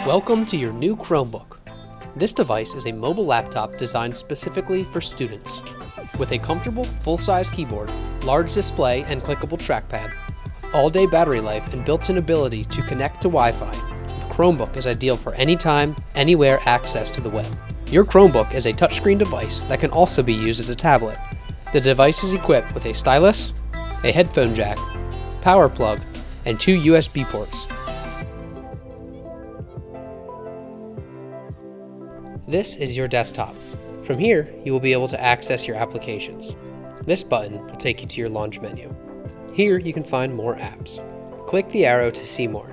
Welcome to your new Chromebook. This device is a mobile laptop designed specifically for students. With a comfortable, full-size keyboard, large display and clickable trackpad, all-day battery life and built-in ability to connect to Wi-Fi, the Chromebook is ideal for anytime, anywhere access to the web. Your Chromebook is a touchscreen device that can also be used as a tablet. The device is equipped with a stylus, a headphone jack, power plug, and 2 USB ports. This is your desktop. From here, you will be able to access your applications. This button will take you to your launch menu. Here you can find more apps. Click the arrow to see more.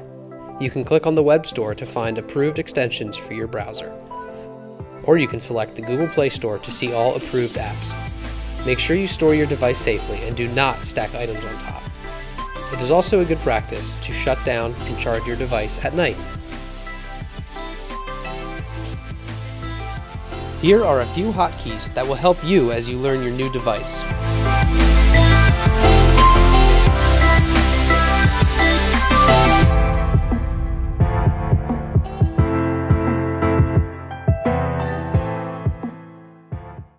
You can click on the web store to find approved extensions for your browser. Or you can select the Google Play Store to see all approved apps. Make sure you store your device safely and do not stack items on top. It is also a good practice to shut down and charge your device at night. Here are a few hotkeys that will help you as you learn your new device.